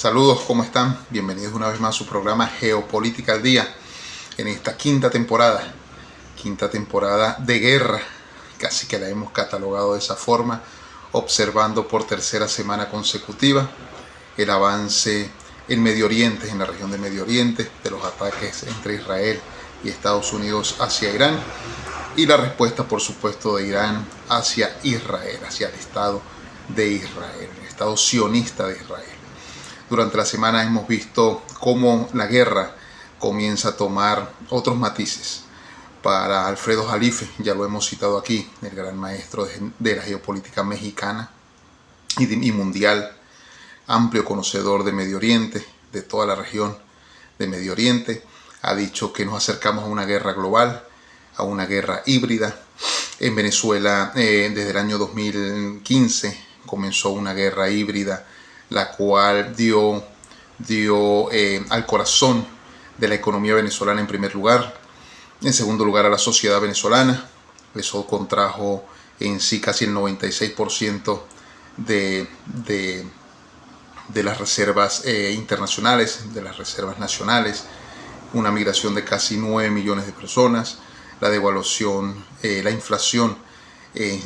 Saludos, ¿cómo están? Bienvenidos una vez más a su programa Geopolítica al Día. En esta quinta temporada de guerra, casi que la hemos catalogado de esa forma, observando por tercera semana consecutiva el avance en Medio Oriente, en la región de Medio Oriente, de los ataques entre Israel y Estados Unidos hacia Irán, y la respuesta, por supuesto, de Irán hacia Israel, hacia el Estado de Israel, el Estado sionista de Israel. Durante la semana hemos visto cómo la guerra comienza a tomar otros matices. Para Alfredo Jalife, ya lo hemos citado aquí, el gran maestro de la geopolítica mexicana y mundial, amplio conocedor de Medio Oriente, de toda la región de Medio Oriente, ha dicho que nos acercamos a una guerra global, a una guerra híbrida. En Venezuela, desde el año 2015, comenzó una guerra híbrida, la cual dio al corazón de la economía venezolana en primer lugar, en segundo lugar a la sociedad venezolana. Eso contrajo en sí casi el 96% de las reservas internacionales, de las reservas nacionales, una migración de casi 9 millones de personas, la devaluación, la inflación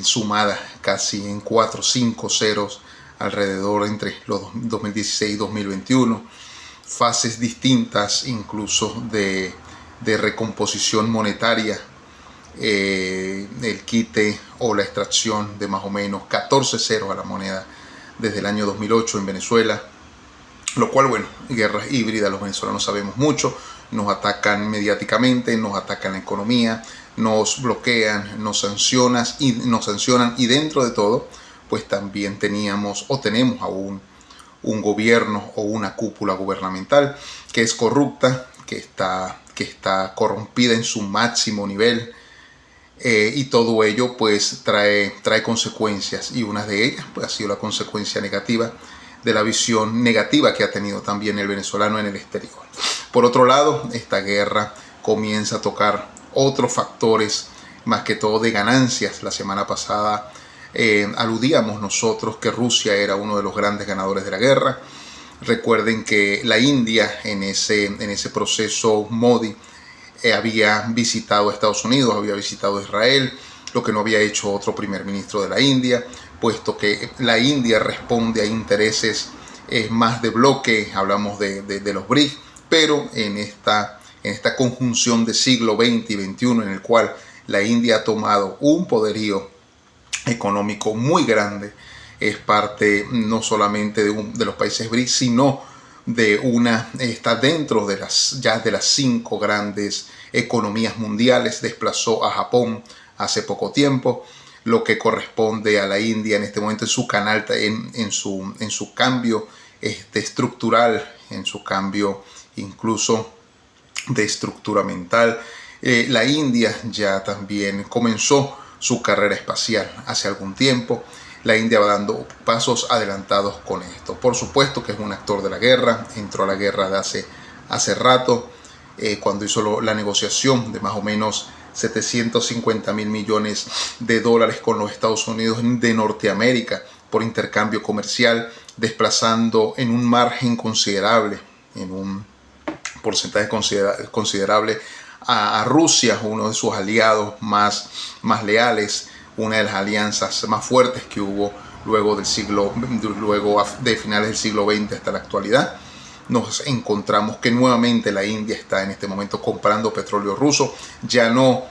sumada casi en 4 o 5 ceros alrededor entre los 2016 y 2021, fases distintas incluso de recomposición monetaria, el quite o la extracción de más o menos 14 ceros a la moneda desde el año 2008 en Venezuela, lo cual, bueno, guerras híbridas, los venezolanos sabemos mucho, nos atacan mediáticamente, nos atacan la economía, nos bloquean, nos sancionan y dentro de todo, pues también tenemos o tenemos aún un gobierno o una cúpula gubernamental que es corrupta, que está corrompida en su máximo nivel, y todo ello pues trae consecuencias, y una de ellas pues ha sido la consecuencia negativa de la visión negativa que ha tenido también el venezolano en el exterior. Por otro lado, esta guerra comienza a tocar otros factores, más que todo de ganancias. La semana pasada aludíamos nosotros que Rusia era uno de los grandes ganadores de la guerra. Recuerden que la India en ese proceso Modi había visitado Estados Unidos, había visitado Israel, lo que no había hecho otro primer ministro de la India, puesto que la India responde a intereses más de bloque, hablamos de los BRICS, pero en esta conjunción de siglo XX y XXI en el cual la India ha tomado un poderío económico muy grande, es parte no solamente de los países BRICS, sino está dentro de las 5 grandes economías mundiales. Desplazó a Japón hace poco tiempo, lo que corresponde a la India en este momento en su canal, en su cambio estructural, en su cambio incluso de estructura mental. La India ya también comenzó su carrera espacial hace algún tiempo. La India va dando pasos adelantados con esto. Por supuesto que es un actor de la guerra, entró a la guerra de hace rato, cuando hizo la negociación de más o menos 750 mil millones de dólares con los Estados Unidos de Norteamérica por intercambio comercial, desplazando en un margen considerable, en un porcentaje considerable a Rusia, uno de sus aliados más leales, una de las alianzas más fuertes que hubo luego de finales del siglo XX hasta la actualidad. Nos encontramos que nuevamente la India está en este momento comprando petróleo ruso, ya no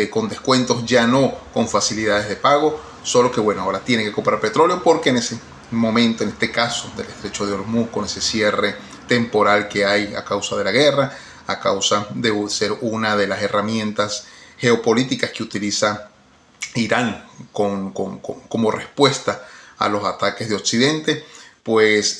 con descuentos, ya no con facilidades de pago, solo que bueno, ahora tiene que comprar petróleo porque en ese momento, en este caso del estrecho de Hormuz, con ese cierre temporal que hay a causa de la guerra, a causa de ser una de las herramientas geopolíticas que utiliza Irán como respuesta a los ataques de Occidente, pues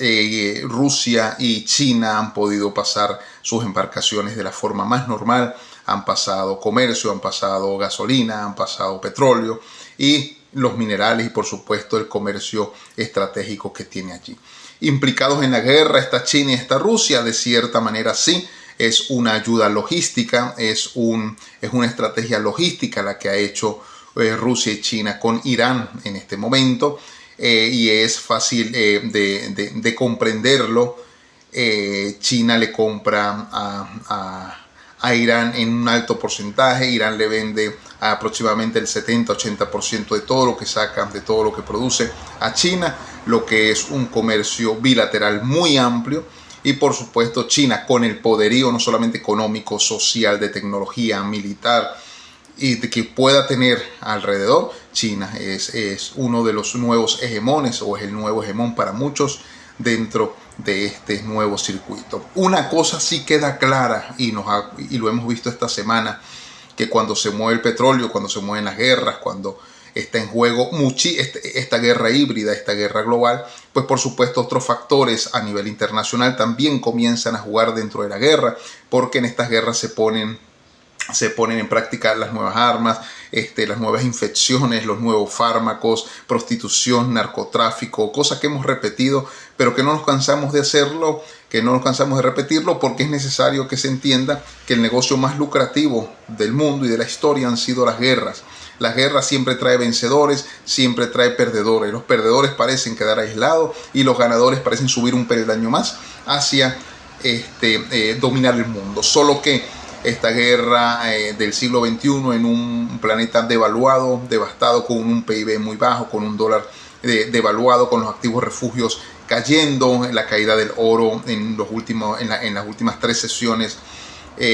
Rusia y China han podido pasar sus embarcaciones de la forma más normal, han pasado comercio, han pasado gasolina, han pasado petróleo y los minerales y por supuesto el comercio estratégico que tiene allí. Implicados en la guerra está China y está Rusia, de cierta manera sí, es una ayuda logística, es una estrategia logística la que ha hecho Rusia y China con Irán en este momento, y es fácil de comprenderlo China le compra a Irán en un alto porcentaje. Irán le vende aproximadamente el 70-80% de todo lo que saca, de todo lo que produce a China, lo que es un comercio bilateral muy amplio. Y por supuesto China, con el poderío no solamente económico, social, de tecnología, militar y de que pueda tener alrededor, China es uno de los nuevos hegemones, o es el nuevo hegemón para muchos dentro de este nuevo circuito. Una cosa sí queda clara, y lo hemos visto esta semana, que cuando se mueve el petróleo, cuando se mueven las guerras, cuando está en juego esta guerra híbrida, esta guerra global, pues por supuesto otros factores a nivel internacional también comienzan a jugar dentro de la guerra, porque en estas guerras se ponen en práctica las nuevas armas, las nuevas infecciones, los nuevos fármacos, prostitución, narcotráfico, cosas que hemos repetido, pero que no nos cansamos de hacerlo, que no nos cansamos de repetirlo, porque es necesario que se entienda que el negocio más lucrativo del mundo y de la historia han sido las guerras. Las guerras siempre trae vencedores, siempre trae perdedores. Los perdedores parecen quedar aislados y los ganadores parecen subir un peldaño más hacia dominar el mundo. Solo que esta guerra del siglo XXI, en un planeta devaluado, devastado, con un PIB muy bajo, con un dólar devaluado, con los activos refugios cayendo, la caída del oro en las últimas 3 sesiones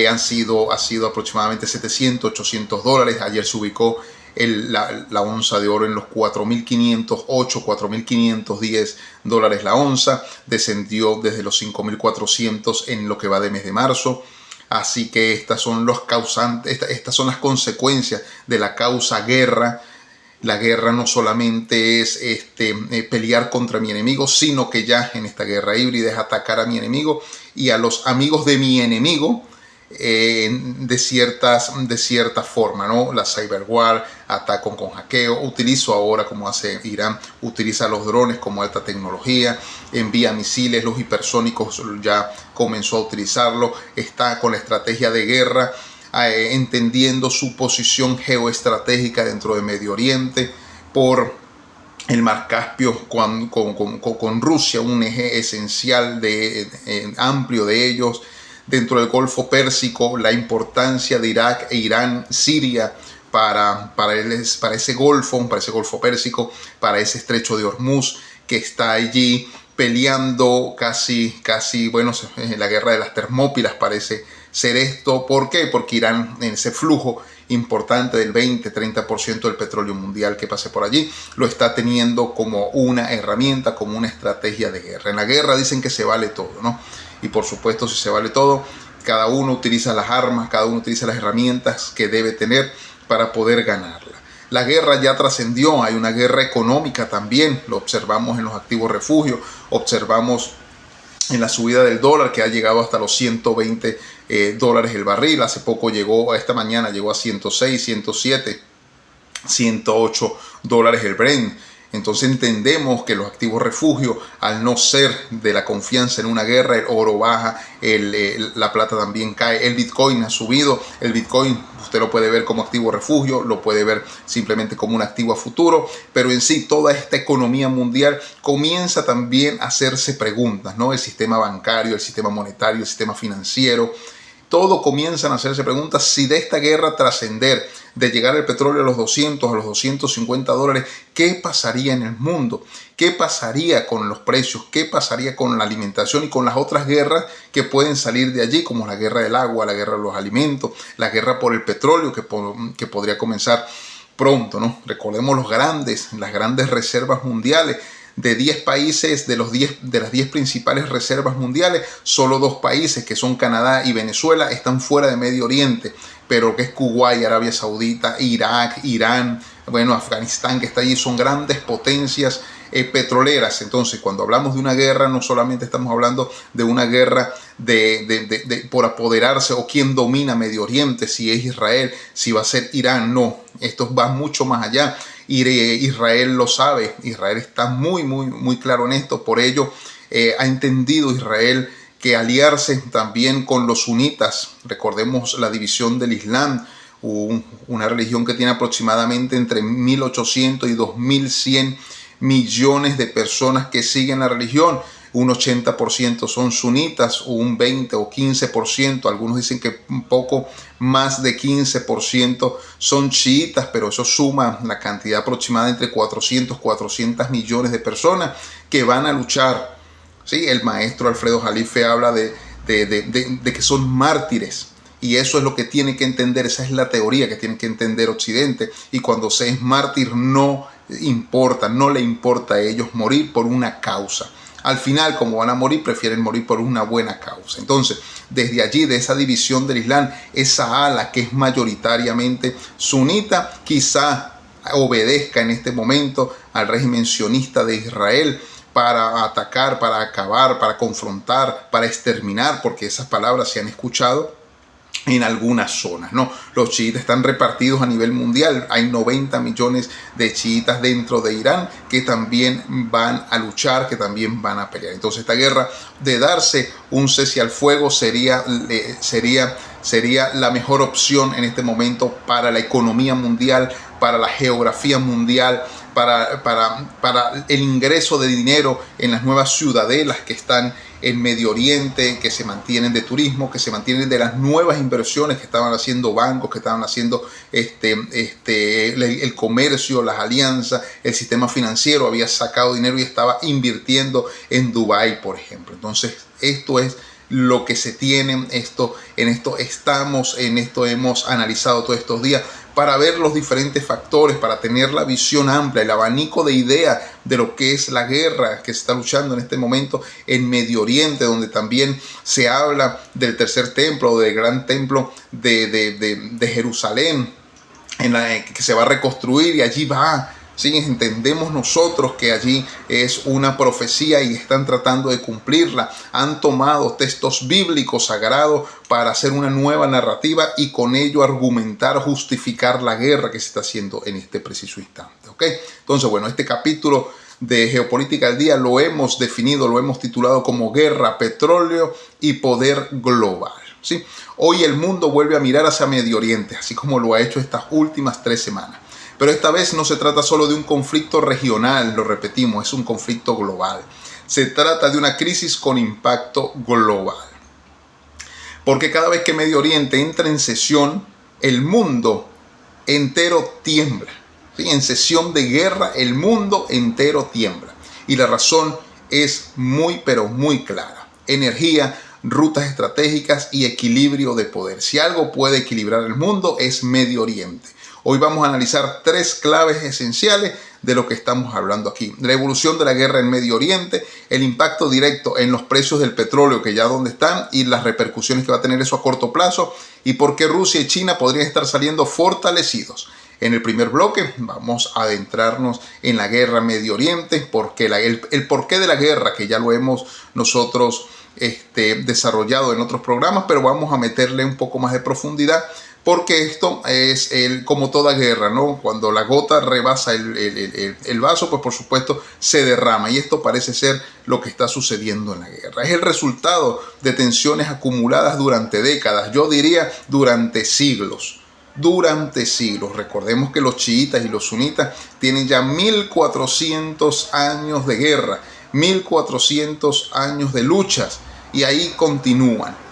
ha sido aproximadamente $700, $800. Ayer se ubicó la onza de oro en los 4.508, $4.510 la onza, descendió desde los 5.400 en lo que va de mes de marzo. Así que estas son las consecuencias de la causa guerra. La guerra no solamente es pelear contra mi enemigo, sino que ya en esta guerra híbrida es atacar a mi enemigo y a los amigos de mi enemigo de cierta forma, ¿no? La cyberwar, ataco con hackeo, utilizo ahora, como hace Irán, utiliza los drones como alta tecnología, envía misiles, los hipersónicos ya comenzó a utilizarlo, está con la estrategia de guerra, entendiendo su posición geoestratégica dentro de Medio Oriente, por el Mar Caspio con Rusia, un eje esencial amplio de ellos, dentro del Golfo Pérsico, la importancia de Irak e Irán, Siria, para ese Golfo Pérsico, para ese estrecho de Hormuz que está allí peleando casi, bueno, la guerra de las Termópilas parece ser esto. ¿Por qué? Porque Irán, en ese flujo importante del 20-30% del petróleo mundial que pase por allí, lo está teniendo como una herramienta, como una estrategia de guerra. En la guerra dicen que se vale todo, ¿no? Y por supuesto, si se vale todo, cada uno utiliza las armas, cada uno utiliza las herramientas que debe tener para poder ganarla. La guerra ya trascendió, hay una guerra económica también, lo observamos en los activos refugios, observamos en la subida del dólar, que ha llegado hasta los $120 el barril. Hace poco esta mañana llegó a 106, 107, $108 el Brent. Entonces entendemos que los activos refugio, al no ser de la confianza en una guerra, el oro baja, la plata también cae, el Bitcoin ha subido. El Bitcoin usted lo puede ver como activo refugio, lo puede ver simplemente como un activo a futuro, pero en sí toda esta economía mundial comienza también a hacerse preguntas, ¿no? El sistema bancario, el sistema monetario, el sistema financiero, todo comienzan a hacerse preguntas si de esta guerra trascender, de llegar el petróleo a los 200, a los $250, ¿qué pasaría en el mundo? ¿Qué pasaría con los precios? ¿Qué pasaría con la alimentación y con las otras guerras que pueden salir de allí, como la guerra del agua, la guerra de los alimentos, la guerra por el petróleo que podría comenzar pronto, ¿no? Recordemos las grandes reservas mundiales. De 10 países, de las 10 principales reservas mundiales, solo 2 países, que son Canadá y Venezuela, están fuera de Medio Oriente, pero que es Kuwait, Arabia Saudita, Irak, Irán, bueno, Afganistán, que está allí, son grandes potencias petroleras. Entonces, cuando hablamos de una guerra, no solamente estamos hablando de una guerra por apoderarse, o quién domina Medio Oriente, si es Israel, si va a ser Irán, no, esto va mucho más allá. Israel lo sabe, Israel está muy claro en esto. Por ello ha entendido Israel que aliarse también con los sunitas, recordemos la división del Islam, una religión que tiene aproximadamente entre 1.800 y 2.100 millones de personas que siguen la religión, un 80% son sunitas, o un 20 o 15%, algunos dicen que un poco más de 15% son chiitas, pero eso suma la cantidad aproximada entre 400 millones de personas que van a luchar. ¿Sí? El maestro Alfredo Jalife habla de que son mártires. Y eso es lo que tiene que entender, esa es la teoría que tiene que entender Occidente. Y cuando se es mártir no le importa a ellos morir por una causa. Al final, como van a morir, prefieren morir por una buena causa. Entonces, desde allí, de esa división del Islam, esa ala que es mayoritariamente sunita, quizá obedezca en este momento al régimen sionista de Israel, para atacar, para acabar, para confrontar, para exterminar, porque esas palabras se han escuchado en algunas zonas, ¿no? Los chiitas están repartidos a nivel mundial. Hay 90 millones de chiitas dentro de Irán que también van a luchar, que también van a pelear. Entonces esta guerra, de darse un cese al fuego, sería la mejor opción en este momento para la economía mundial, para la geografía mundial, para el ingreso de dinero en las nuevas ciudadelas que están en Medio Oriente, que se mantienen de turismo, que se mantienen de las nuevas inversiones que estaban haciendo bancos, que estaban haciendo el comercio, las alianzas, el sistema financiero había sacado dinero y estaba invirtiendo en Dubái, por ejemplo. Entonces, esto es lo que se tiene, en esto hemos analizado todos estos días para ver los diferentes factores, para tener la visión amplia, el abanico de ideas de lo que es la guerra que se está luchando en este momento en Medio Oriente, donde también se habla del tercer templo, del gran templo de Jerusalén, que se va a reconstruir, y allí va. Sí, entendemos nosotros que allí es una profecía y están tratando de cumplirla. Han tomado textos bíblicos sagrados para hacer una nueva narrativa y con ello argumentar, justificar la guerra que se está haciendo en este preciso instante. ¿Ok? Entonces, bueno, este capítulo de Geopolítica al Día lo hemos definido, lo hemos titulado como Guerra, Petróleo y Poder Global. ¿Sí? Hoy el mundo vuelve a mirar hacia Medio Oriente, así como lo ha hecho estas últimas 3 semanas. Pero esta vez no se trata solo de un conflicto regional, lo repetimos, es un conflicto global. Se trata de una crisis con impacto global. Porque cada vez que Medio Oriente entra en sesión, el mundo entero tiembla. ¿Sí? En sesión de guerra, el mundo entero tiembla. Y la razón es muy, pero muy clara. Energía, rutas estratégicas y equilibrio de poder. Si algo puede equilibrar el mundo, es Medio Oriente. Hoy vamos a analizar 3 claves esenciales de lo que estamos hablando aquí. La evolución de la guerra en Medio Oriente, el impacto directo en los precios del petróleo, que ya donde están, y las repercusiones que va a tener eso a corto plazo, y por qué Rusia y China podrían estar saliendo fortalecidos. En el primer bloque vamos a adentrarnos en la guerra en Medio Oriente, el porqué de la guerra, que ya lo hemos nosotros desarrollado en otros programas, pero vamos a meterle un poco más de profundidad. Porque esto es como toda guerra, ¿no? Cuando la gota rebasa el vaso, pues por supuesto se derrama. Y esto parece ser lo que está sucediendo en la guerra. Es el resultado de tensiones acumuladas durante décadas, yo diría durante siglos. Durante siglos. Recordemos que los chiitas y los sunitas tienen ya 1400 años de guerra, 1400 años de luchas, y ahí continúan.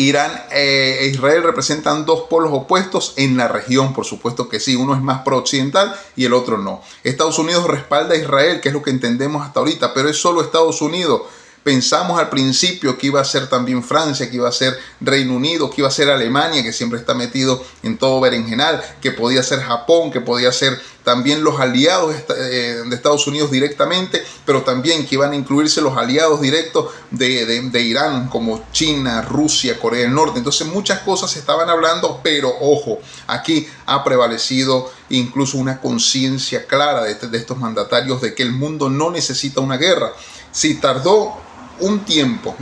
Irán e Israel representan 2 polos opuestos en la región, por supuesto que sí. Uno es más pro-occidental y el otro no. Estados Unidos respalda a Israel, que es lo que entendemos hasta ahorita, pero es solo Estados Unidos. Pensamos al principio que iba a ser también Francia, que iba a ser Reino Unido, que iba a ser Alemania, que siempre está metido en todo berenjenal, que podía ser Japón, que podía ser también los aliados de Estados Unidos directamente, pero también que iban a incluirse los aliados directos de Irán, como China, Rusia, Corea del Norte. Entonces muchas cosas se estaban hablando, pero ojo, aquí ha prevalecido incluso una conciencia clara de estos mandatarios de que el mundo no necesita una guerra. Si tardó un tiempo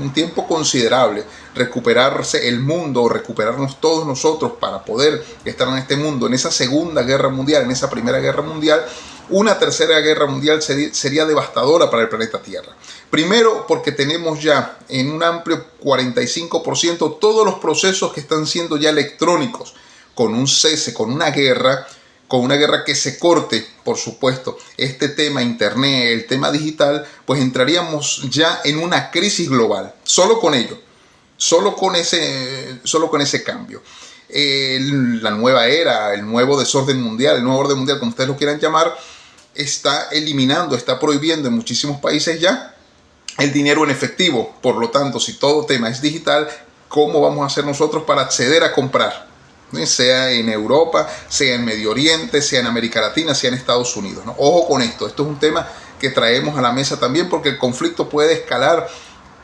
considerable recuperarse el mundo, o recuperarnos todos nosotros para poder estar en este mundo, en esa segunda guerra mundial, en esa primera guerra mundial, una tercera guerra mundial sería devastadora para el planeta Tierra. Primero, porque tenemos ya en un amplio 45% todos los procesos que están siendo ya electrónicos. Con un cese, con una guerra, con una guerra que se corte, por supuesto, este tema internet, el tema digital, pues entraríamos ya en una crisis global, solo con ello, solo con ese cambio. La nueva era, el nuevo desorden mundial, el nuevo orden mundial, como ustedes lo quieran llamar, está eliminando, está prohibiendo en muchísimos países ya el dinero en efectivo. Por lo tanto, si todo tema es digital, ¿cómo vamos a hacer nosotros para acceder a comprar? Sea en Europa, sea en Medio Oriente, sea en América Latina, sea en Estados Unidos, ¿no? Ojo con esto, esto es un tema que traemos a la mesa también, porque el conflicto puede escalar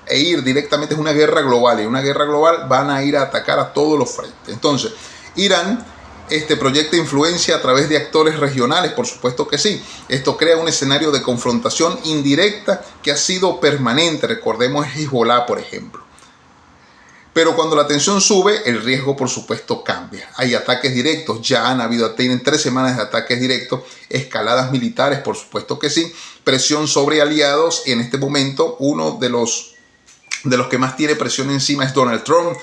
e ir directamente, es una guerra global, y una guerra global van a ir a atacar a todos los frentes. Entonces, Irán proyecta influencia a través de actores regionales, por supuesto que sí. Esto crea un escenario de confrontación indirecta que ha sido permanente. Recordemos Hezbollah, por ejemplo. Pero cuando la tensión sube, el riesgo, por supuesto, cambia. Hay ataques directos, ya han habido, tienen 3 semanas de ataques directos, escaladas militares, por supuesto que sí, presión sobre aliados, y en este momento uno de los que más tiene presión encima es Donald Trump.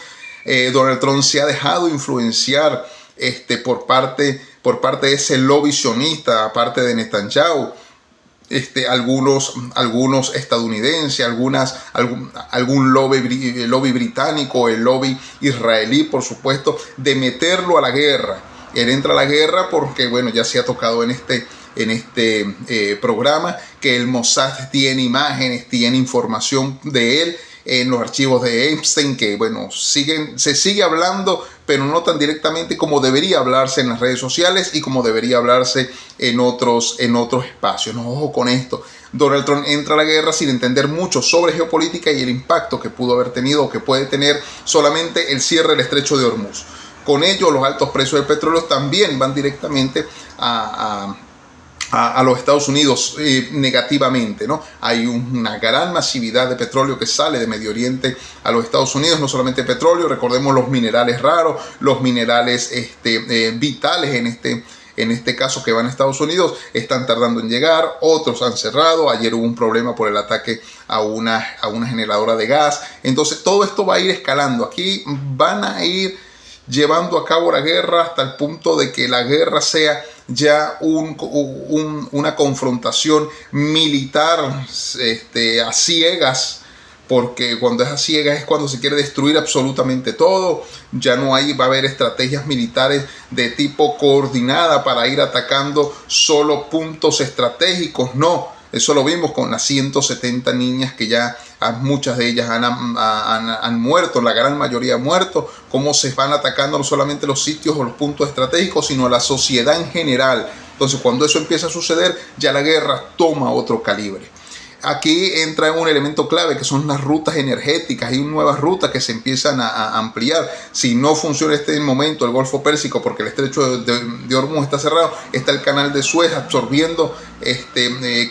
Donald Trump se ha dejado influenciar por parte de ese lobby sionista, aparte de Netanyahu. Algunos estadounidenses, algún lobby británico, el lobby israelí, por supuesto, de meterlo a la guerra. Él entra a la guerra porque, bueno, ya se ha tocado en este programa que el Mossad tiene imágenes, tiene información de él en los archivos de Epstein, que, bueno, se sigue hablando, pero no tan directamente como debería hablarse en las redes sociales y como debería hablarse en otros espacios. No, ojo con esto. Donald Trump entra a la guerra sin entender mucho sobre geopolítica y el impacto que pudo haber tenido o que puede tener solamente el cierre del estrecho de Hormuz. Con ello, los altos precios del petróleo también van directamente a los Estados Unidos negativamente, ¿no? Hay una gran masividad de petróleo que sale de Medio Oriente a los Estados Unidos, no solamente petróleo, recordemos los minerales raros, los minerales vitales en este caso que van a Estados Unidos, están tardando en llegar, otros han cerrado. Ayer hubo un problema por el ataque a una generadora de gas. Entonces todo esto va a ir escalando. Aquí van a ir llevando a cabo la guerra hasta el punto de que la guerra sea ya una confrontación militar a ciegas, porque cuando es a ciegas es cuando se quiere destruir absolutamente todo. Ya no va a haber estrategias militares de tipo coordinada para ir atacando solo puntos estratégicos, no. Eso lo vimos con las 170 niñas que ya muchas de ellas han muerto, la gran mayoría han muerto. Cómo se van atacando no solamente los sitios o los puntos estratégicos, sino a la sociedad en general. Entonces, cuando eso empieza a suceder, ya la guerra toma otro calibre. Aquí entra un elemento clave que son las rutas energéticas. Hay nuevas rutas que se empiezan a ampliar. Si no funciona este momento el Golfo Pérsico porque el estrecho de Hormuz está cerrado, está el canal de Suez absorbiendo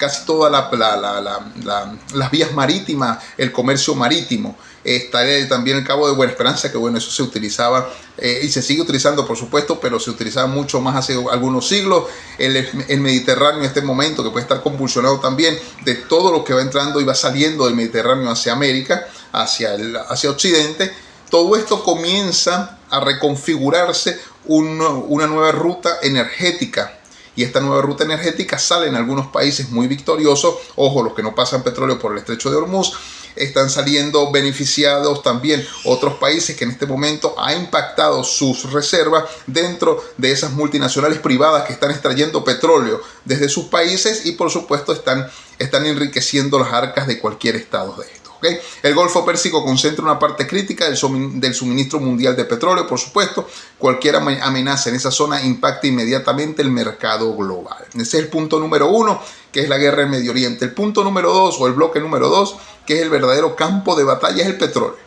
casi todas las vías marítimas, el comercio marítimo. Está también el Cabo de Buena Esperanza, que, bueno, eso se utilizaba y se sigue utilizando, por supuesto, pero se utilizaba mucho más hace algunos siglos. El Mediterráneo en este momento, que puede estar convulsionado también de todo lo que va entrando y va saliendo del Mediterráneo hacia América, hacia Occidente. Todo esto comienza a reconfigurarse una nueva ruta energética. Y esta nueva ruta energética sale en algunos países muy victoriosos. Ojo, los que no pasan petróleo por el estrecho de Hormuz. Están saliendo beneficiados también otros países que en este momento ha impactado sus reservas dentro de esas multinacionales privadas que están extrayendo petróleo desde sus países y, por supuesto, están enriqueciendo las arcas de cualquier estado de estos. ¿Okay? El Golfo Pérsico concentra una parte crítica del suministro mundial de petróleo, por supuesto. Cualquier amenaza en esa zona impacta inmediatamente el mercado global. Ese es el punto número 1, que es la guerra en Medio Oriente. El punto número 2, o el bloque número 2, que es el verdadero campo de batalla, es el petróleo.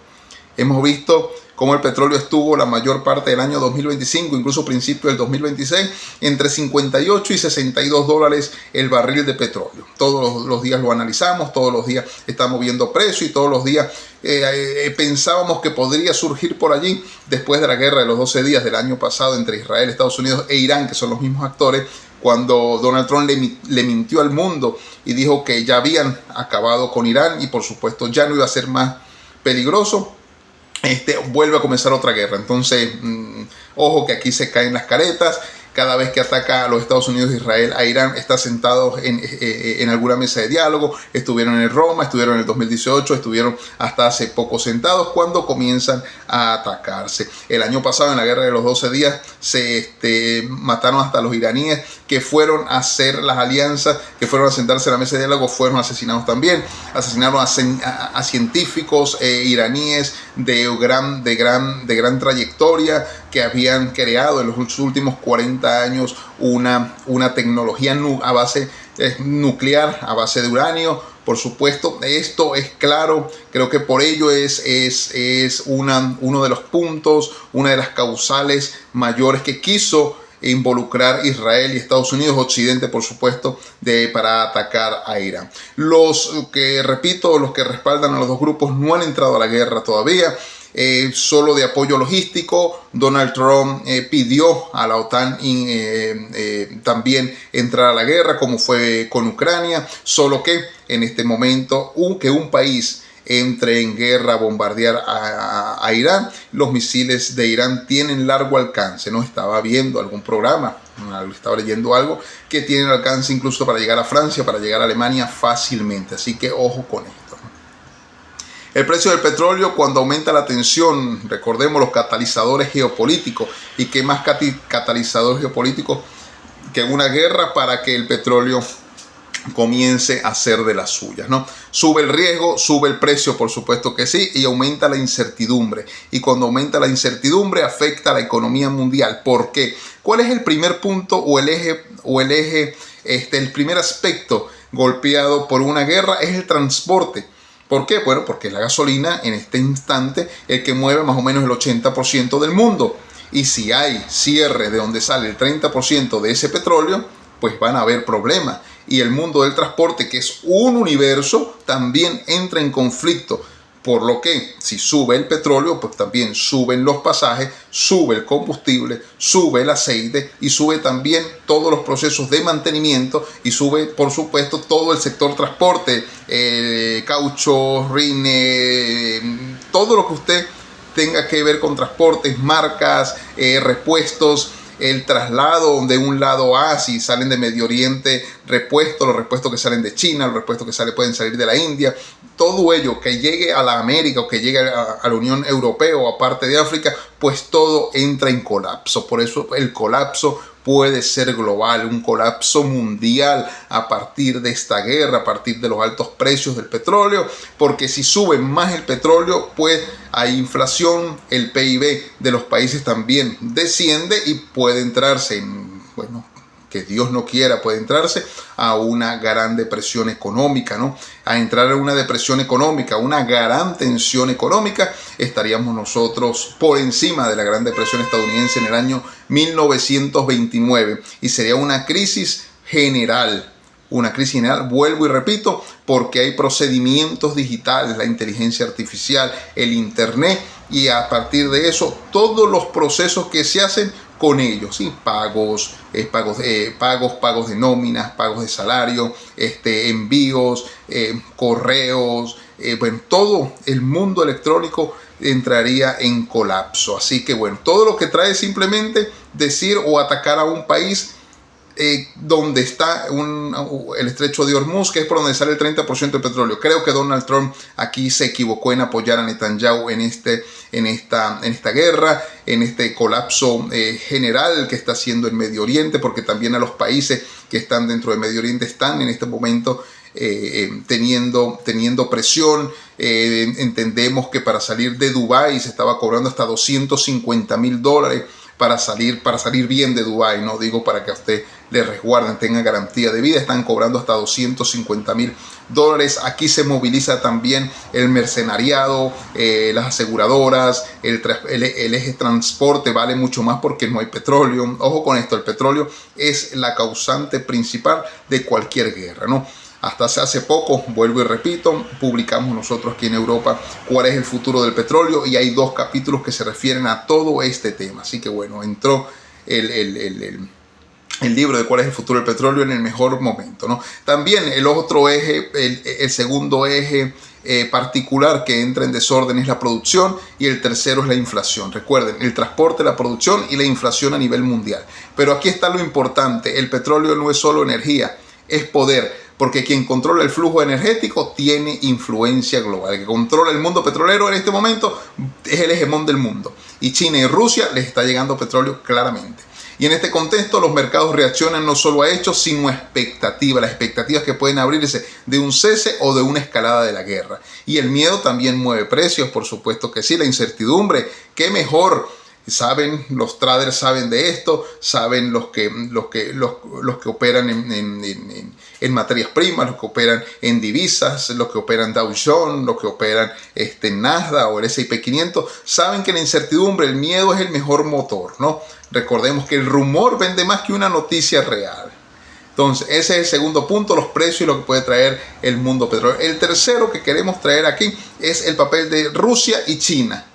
Hemos visto cómo el petróleo estuvo la mayor parte del año 2025, incluso principio del 2026, entre 58 y 62 dólares el barril de petróleo. Todos los días lo analizamos, todos los días estamos viendo precio y todos los días pensábamos que podría surgir por allí, después de la guerra de los 12 días del año pasado entre Israel, Estados Unidos e Irán, que son los mismos actores, cuando Donald Trump le mintió al mundo y dijo que ya habían acabado con Irán y, por supuesto, ya no iba a ser más peligroso. Vuelve a comenzar otra guerra. Entonces, ojo que aquí se caen las caretas. cada vez que ataca a los Estados Unidos e Israel a Irán, está sentado en alguna mesa de diálogo. Estuvieron en Roma, estuvieron en el 2018, estuvieron hasta hace poco sentados cuando comienzan a atacarse. El año pasado, en la guerra de los 12 días, se mataron hasta los iraníes que fueron a hacer las alianzas, que fueron a sentarse a la mesa de diálogo, fueron asesinados también. Asesinaron a científicos iraníes de gran trayectoria, que habían creado en los últimos 40 años una tecnología a base nuclear, a base de uranio. Por supuesto, esto es claro, creo que por ello es uno de los puntos, una de las causales mayores que quiso involucrar Israel y Estados Unidos, Occidente por supuesto, para atacar a Irán. Los que respaldan a los dos grupos no han entrado a la guerra todavía. Solo de apoyo logístico. Donald Trump pidió a la OTAN también entrar a la guerra, como fue con Ucrania, solo que en este momento que un país entre en guerra a bombardear a Irán, los misiles de Irán tienen largo alcance. No estaba viendo algún programa, estaba leyendo algo que tienen alcance incluso para llegar a Francia, para llegar a Alemania fácilmente, así que ojo con esto. El precio del petróleo, cuando aumenta la tensión, recordemos los catalizadores geopolíticos, y qué más catalizador geopolítico que una guerra para que el petróleo comience a hacer de las suyas, ¿no? Sube el riesgo, sube el precio, por supuesto que sí, y aumenta la incertidumbre. Y cuando aumenta la incertidumbre, afecta a la economía mundial. ¿Por qué? ¿Cuál es el primer punto el primer aspecto golpeado por una guerra? Es el transporte. ¿Por qué? Bueno, porque es la gasolina en este instante el que mueve más o menos el 80% del mundo. Y si hay cierre de donde sale el 30% de ese petróleo, pues van a haber problemas. Y el mundo del transporte, que es un universo, también entra en conflicto. Por lo que si sube el petróleo, pues también suben los pasajes, sube el combustible, sube el aceite y sube también todos los procesos de mantenimiento y sube, por supuesto, todo el sector transporte, caucho, rine, todo lo que usted tenga que ver con transportes, marcas, repuestos. El traslado de un lado a, si salen de Medio Oriente, los repuestos que salen de China, los repuestos que pueden salir de la India, todo ello que llegue a la América o que llegue a la Unión Europea o a parte de África, pues todo entra en colapso. Por eso el colapso puede ser global, un colapso mundial a partir de esta guerra, a partir de los altos precios del petróleo, porque si sube más el petróleo, pues hay inflación, el PIB de los países también desciende y puede entrarse que Dios no quiera, puede entrarse a una gran depresión económica, ¿no? A entrar en una depresión económica, una gran tensión económica, estaríamos nosotros por encima de la Gran Depresión estadounidense en el año 1929 y sería una crisis general. Una crisis general, vuelvo y repito, porque hay procedimientos digitales, la inteligencia artificial, el internet, y a partir de eso todos los procesos que se hacen con ellos, ¿sí? Pagos de nóminas, pagos de salario, envíos, correos, todo el mundo electrónico entraría en colapso. Así que todo lo que trae simplemente decir o atacar a un país donde está el estrecho de Hormuz, que es por donde sale el 30% del petróleo. Creo que Donald Trump aquí se equivocó en apoyar a Netanyahu en esta guerra, en este colapso general que está haciendo el Medio Oriente, porque también a los países que están dentro del Medio Oriente están en este momento teniendo presión. Entendemos que para salir de Dubái se estaba cobrando hasta $250,000 para salir bien de Dubái, no digo para que a usted le resguarden, tenga garantía de vida, están cobrando hasta $250,000. Aquí se moviliza también el mercenariado, las aseguradoras, el eje transporte vale mucho más porque no hay petróleo. Ojo con esto, el petróleo es la causante principal de cualquier guerra, ¿no? Hasta hace poco, vuelvo y repito, publicamos nosotros aquí en Europa cuál es el futuro del petróleo y hay 2 capítulos que se refieren a todo este tema. Así que entró el libro de cuál es el futuro del petróleo en el mejor momento, ¿no? También el otro eje, el segundo eje particular que entra en desorden es la producción y el tercero es la inflación. Recuerden, el transporte, la producción y la inflación a nivel mundial. Pero aquí está lo importante, el petróleo no es solo energía, es poder, porque quien controla el flujo energético tiene influencia global. El que controla el mundo petrolero en este momento es el hegemón del mundo. Y China y Rusia les está llegando petróleo claramente. Y en este contexto los mercados reaccionan no solo a hechos, sino a expectativas. Las expectativas que pueden abrirse de un cese o de una escalada de la guerra. Y el miedo también mueve precios, por supuesto que sí. La incertidumbre, qué mejor. Saben, los traders saben de esto, saben los que operan en materias primas, los que operan en divisas, los que operan Dow Jones, los que operan Nasdaq o el S&P 500, saben que la incertidumbre, el miedo es el mejor motor, ¿no? Recordemos que el rumor vende más que una noticia real. Entonces, ese es el segundo punto, los precios y lo que puede traer el mundo petrolero. El tercero que queremos traer aquí es el papel de Rusia y China.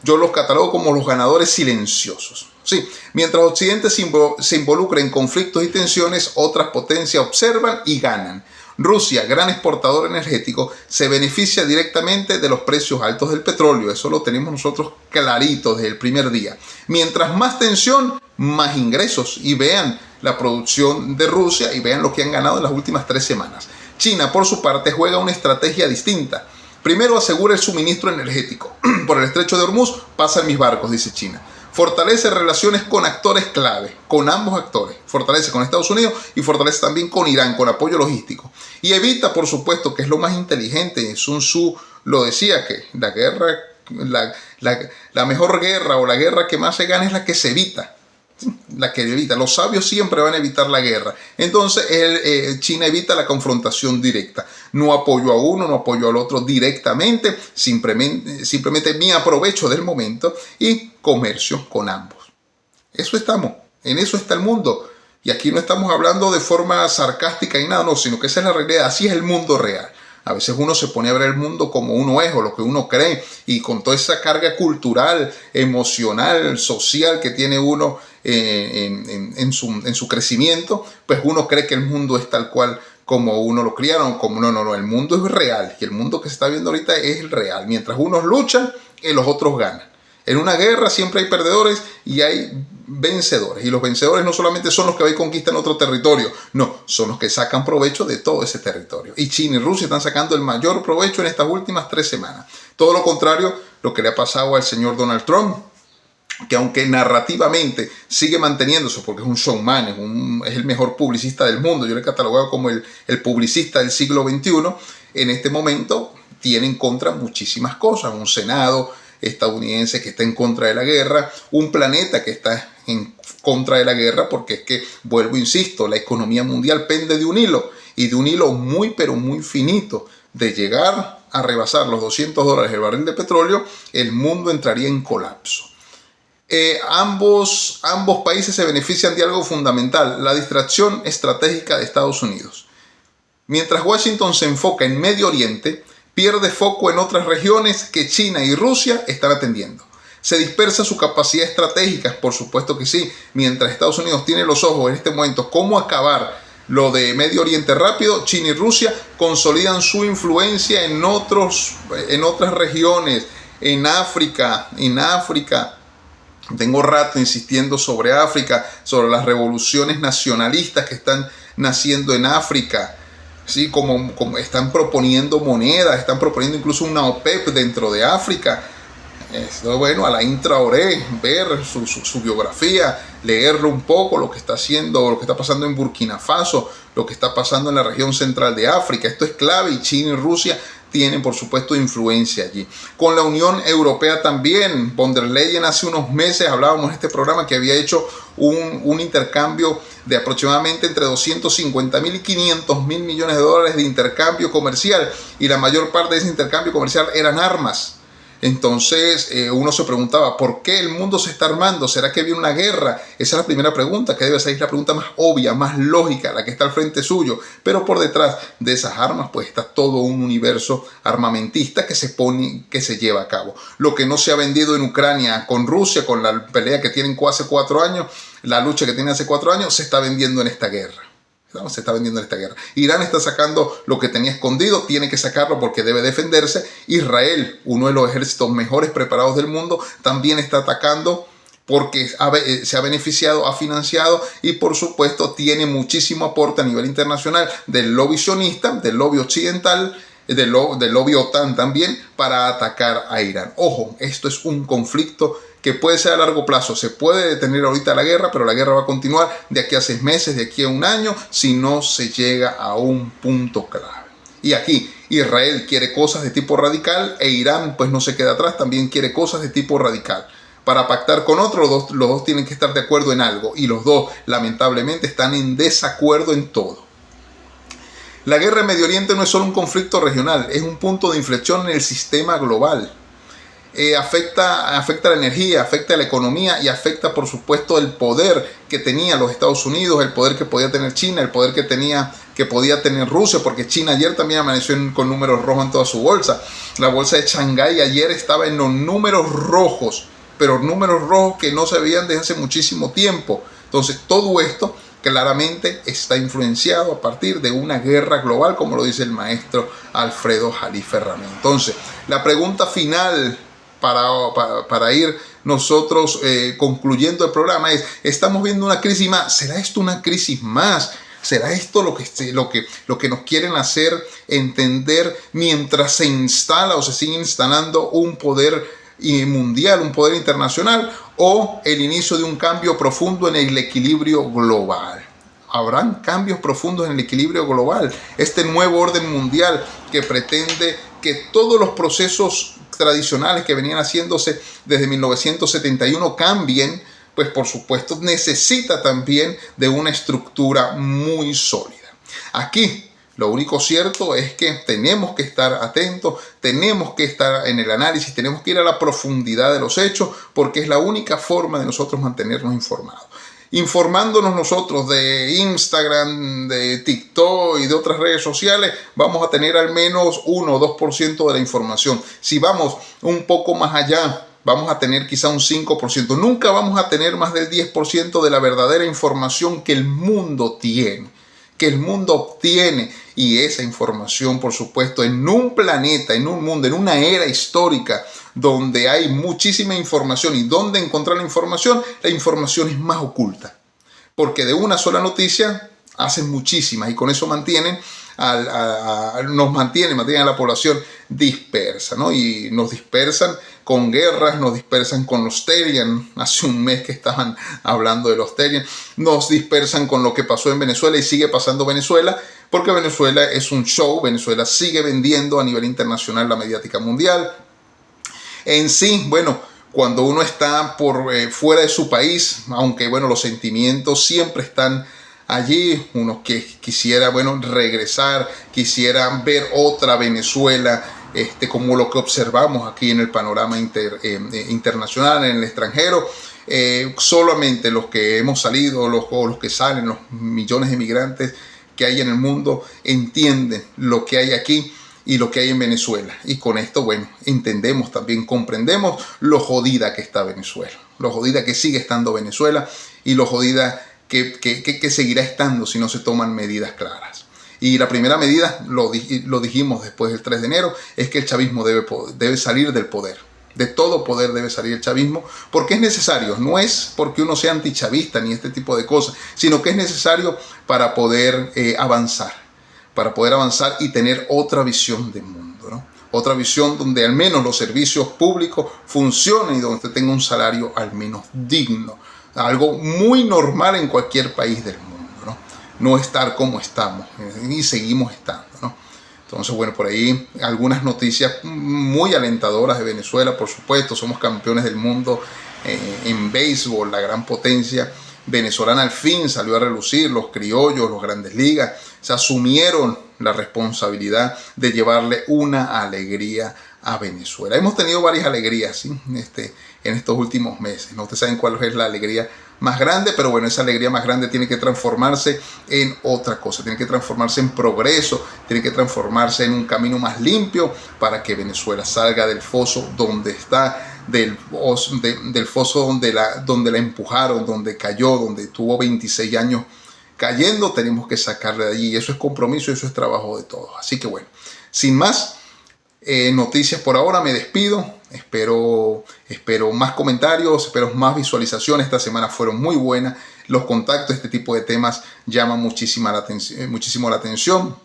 Yo los catalogo como los ganadores silenciosos. Sí, mientras Occidente se involucra en conflictos y tensiones, otras potencias observan y ganan. Rusia, gran exportador energético, se beneficia directamente de los precios altos del petróleo. Eso lo tenemos nosotros clarito desde el primer día. Mientras más tensión, más ingresos. Y vean la producción de Rusia y vean lo que han ganado en las últimas 3 semanas. China, por su parte, juega una estrategia distinta. Primero asegura el suministro energético. Por el estrecho de Hormuz pasan mis barcos, dice China. Fortalece relaciones con actores clave, con ambos actores. Fortalece con Estados Unidos y fortalece también con Irán, con apoyo logístico. Y evita, por supuesto, que es lo más inteligente. Sun Tzu lo decía, que la guerra, la mejor guerra o la guerra que más se gana es la que se evita. La que evita. Los sabios siempre van a evitar la guerra. Entonces China evita la confrontación directa. No apoyo a uno, no apoyo al otro directamente. Simplemente me aprovecho del momento y comercio con ambos. Eso estamos. En eso está el mundo. Y aquí no estamos hablando de forma sarcástica y nada, no, sino que esa es la realidad. Así es el mundo real. A veces uno se pone a ver el mundo como uno es o lo que uno cree, y con toda esa carga cultural, emocional, social que tiene uno en su crecimiento, pues uno cree que el mundo es tal cual como uno lo criaron. Como no, el mundo es real, y el mundo que se está viendo ahorita es el real. Mientras unos luchan, los otros ganan. En una guerra siempre hay perdedores y hay vencedores. Y los vencedores no solamente son los que van y conquistan otro territorio, no, son los que sacan provecho de todo ese territorio. Y China y Rusia están sacando el mayor provecho en estas últimas 3 semanas. Todo lo contrario, lo que le ha pasado al señor Donald Trump, que aunque narrativamente sigue manteniéndose, porque es un showman, es el mejor publicista del mundo, yo le he catalogado como el publicista del siglo XXI, en este momento tiene en contra muchísimas cosas. Un Senado estadounidense que está en contra de la guerra, un planeta que está en contra de la guerra, porque es que, vuelvo, insisto, la economía mundial pende de un hilo, y de un hilo muy, pero muy finito. De llegar a rebasar los $200 el barril de petróleo, el mundo entraría en colapso. Ambos países se benefician de algo fundamental, la distracción estratégica de Estados Unidos. Mientras Washington se enfoca en Medio Oriente, pierde foco en otras regiones que China y Rusia están atendiendo. Se dispersa su capacidad estratégica, por supuesto que sí. Mientras Estados Unidos tiene los ojos en este momento cómo acabar lo de Medio Oriente rápido, China y Rusia consolidan su influencia en otras regiones, en África. Tengo rato insistiendo sobre África, sobre las revoluciones nacionalistas que están naciendo en África. Sí, como están proponiendo monedas, están proponiendo incluso una OPEP dentro de África. Esto, bueno, a la Traoré, ver su biografía, leerlo un poco, lo que está haciendo, lo que está pasando en Burkina Faso, lo que está pasando en la región central de África. Esto es clave, y China y Rusia tienen, por supuesto, influencia allí. Con la Unión Europea también. Von der Leyen hace unos meses hablábamos en este programa que había hecho un intercambio de aproximadamente entre 250.000 y 500.000 millones de dólares de intercambio comercial, y la mayor parte de ese intercambio comercial eran armas. Entonces uno se preguntaba, ¿por qué el mundo se está armando? ¿Será que viene una guerra? Esa es la primera pregunta, que debe ser la pregunta más obvia, más lógica, la que está al frente suyo. Pero por detrás de esas armas pues está todo un universo armamentista que se lleva a cabo. Lo que no se ha vendido en Ucrania con Rusia, con la pelea que tienen hace 4 años, la lucha que tienen hace 4 años, se está vendiendo en esta guerra. ¿no? Se está vendiendo esta guerra. Irán está sacando lo que tenía escondido, tiene que sacarlo porque debe defenderse. Israel, uno de los ejércitos mejores preparados del mundo, también está atacando porque se ha beneficiado, ha financiado y por supuesto tiene muchísimo aporte a nivel internacional del lobby sionista, del lobby occidental, del lobby OTAN también, para atacar a Irán. Ojo, esto es un conflicto que puede ser a largo plazo. Se puede detener ahorita la guerra, pero la guerra va a continuar de aquí a 6 meses, de aquí a 1 año, si no se llega a un punto clave. Y aquí Israel quiere cosas de tipo radical e Irán pues no se queda atrás, también quiere cosas de tipo radical. Para pactar con otro, los dos tienen que estar de acuerdo en algo y los dos lamentablemente están en desacuerdo en todo. La guerra en Medio Oriente no es solo un conflicto regional, es un punto de inflexión en el sistema global. Afecta la energía, afecta la economía y afecta por supuesto el poder que tenía los Estados Unidos, el poder que podía tener China, el poder que podía tener Rusia, porque China ayer también amaneció con números rojos en toda su bolsa. La bolsa de Shanghái ayer estaba en los números rojos, pero números rojos que no se veían desde hace muchísimo tiempo. Entonces todo esto claramente está influenciado a partir de una guerra global, como lo dice el maestro Alfredo Jalife Ramírez. Entonces la pregunta final para ir nosotros concluyendo el programa es: ¿estamos viendo una crisis más? ¿Será esto una crisis más? ¿Será esto lo que nos quieren hacer entender mientras se instala o se sigue instalando un poder mundial, un poder internacional, o el inicio de un cambio profundo en el equilibrio global? Habrán cambios profundos en el equilibrio global. Este nuevo orden mundial que pretende que todos los procesos tradicionales que venían haciéndose desde 1971 cambien, pues por supuesto necesita también de una estructura muy sólida. Aquí lo único cierto es que tenemos que estar atentos, tenemos que estar en el análisis, tenemos que ir a la profundidad de los hechos, porque es la única forma de nosotros mantenernos informados. Informándonos nosotros de Instagram, de TikTok y de otras redes sociales, vamos a tener al menos 1 o 2% de la información. Si vamos un poco más allá, vamos a tener quizá un 5%. Nunca vamos a tener más del 10% de la verdadera información que el mundo tiene, que el mundo obtiene. Y esa información, por supuesto, en un planeta, en un mundo, en una era histórica donde hay muchísima información y donde encontrar la información es más oculta. Porque de una sola noticia hacen muchísimas y con eso mantienen a la población dispersa, ¿no? Y nos dispersan con guerras, nos dispersan con los Terian. Hace un mes que estaban hablando de los Terian. Nos dispersan con lo que pasó en Venezuela y sigue pasando Venezuela, porque Venezuela es un show. Venezuela sigue vendiendo a nivel internacional la mediática mundial. En sí, bueno, cuando uno está fuera de su país, aunque bueno, los sentimientos siempre están allí, uno que quisiera, bueno, regresar, quisiera ver otra Venezuela, como lo que observamos aquí en el panorama internacional, en el extranjero. Solamente los que hemos salido, los que salen, los millones de migrantes que hay en el mundo, entienden lo que hay aquí y lo que hay en Venezuela. Y con esto, bueno, entendemos también, comprendemos lo jodida que está Venezuela, lo jodida que sigue estando Venezuela y lo jodida que seguirá estando si no se toman medidas claras. Y la primera medida, lo dijimos después del 3 de enero, es que el chavismo debe salir del poder. De todo poder debe salir el chavismo, porque es necesario. No es porque uno sea antichavista ni este tipo de cosas, sino que es necesario para poder avanzar y tener otra visión del mundo, ¿no? Otra visión donde al menos los servicios públicos funcionen y donde usted tenga un salario al menos digno. Algo muy normal en cualquier país del mundo, ¿no? No estar como estamos y seguimos estando, ¿no? Entonces, bueno, por ahí algunas noticias muy alentadoras de Venezuela, por supuesto. Somos campeones del mundo en béisbol, la gran potencia venezolana al fin salió a relucir. Los criollos, los Grandes Ligas, se asumieron la responsabilidad de llevarle una alegría a Venezuela. Hemos tenido varias alegrías, ¿sí? En estos últimos meses, ¿no? Ustedes saben cuál es la alegría más grande, pero bueno, esa alegría más grande tiene que transformarse en otra cosa, tiene que transformarse en progreso, tiene que transformarse en un camino más limpio para que Venezuela salga del foso donde está, del foso donde la empujaron, donde cayó, donde tuvo 26 años cayendo, tenemos que sacarle de allí. Y eso es compromiso, eso es trabajo de todos. Así que bueno, sin más noticias por ahora, me despido. Espero más comentarios, espero más visualizaciones. Esta semana fueron muy buenas. Los contactos, este tipo de temas llaman muchísimo la atención.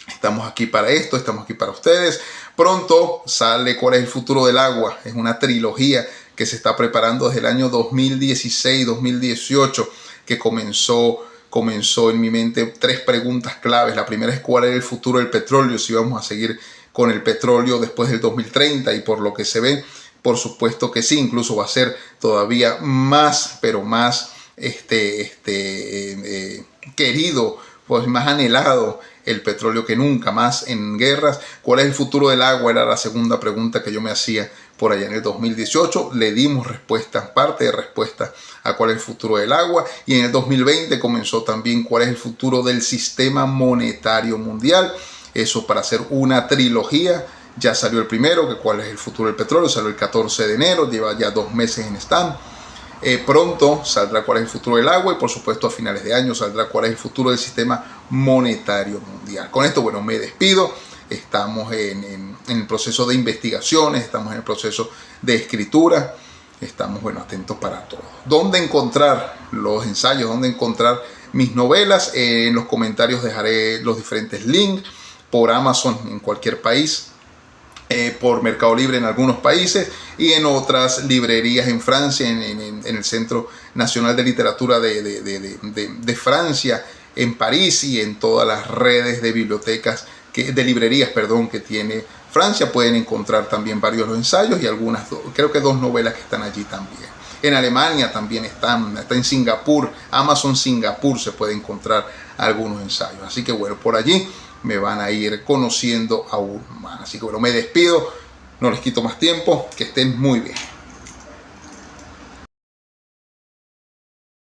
Estamos aquí para esto, estamos aquí para ustedes. Pronto sale ¿Cuál es el futuro del agua? Es una trilogía que se está preparando desde el año 2016-2018, que comenzó en mi mente 3 preguntas claves. La primera es ¿cuál es el futuro del petróleo? Si vamos a seguir con el petróleo después del 2030, y por lo que se ve, por supuesto que sí, incluso va a ser todavía más, pero más querido, pues más anhelado el petróleo que nunca más en guerras. ¿Cuál es el futuro del agua? Era la segunda pregunta que yo me hacía por allá en el 2018. Le dimos respuesta, parte de respuesta a cuál es el futuro del agua. Y en el 2020 comenzó también cuál es el futuro del sistema monetario mundial. Eso para hacer una trilogía. Ya salió el primero, que cuál es el futuro del petróleo, salió el 14 de enero, lleva ya 2 meses en stand. Pronto saldrá cuál es el futuro del agua, y por supuesto a finales de año saldrá cuál es el futuro del sistema monetario mundial. Con esto, bueno, me despido. Estamos en el proceso de investigaciones, estamos en el proceso de escritura, estamos, bueno, atentos para todo. ¿Dónde encontrar los ensayos? ¿Dónde encontrar mis novelas? En los comentarios dejaré los diferentes links. Por Amazon en cualquier país, por Mercado Libre en algunos países, y en otras librerías en Francia, en el Centro Nacional de Literatura de Francia, en París, y en todas las redes de bibliotecas, de librerías, perdón, que tiene Francia. Pueden encontrar también varios los ensayos y algunas, creo que 2 novelas que están allí también. En Alemania también está en Singapur, Amazon Singapur, se puede encontrar algunos ensayos. Así que bueno, por allí me van a ir conociendo aún más. Así que bueno, me despido, no les quito más tiempo, que estén muy bien.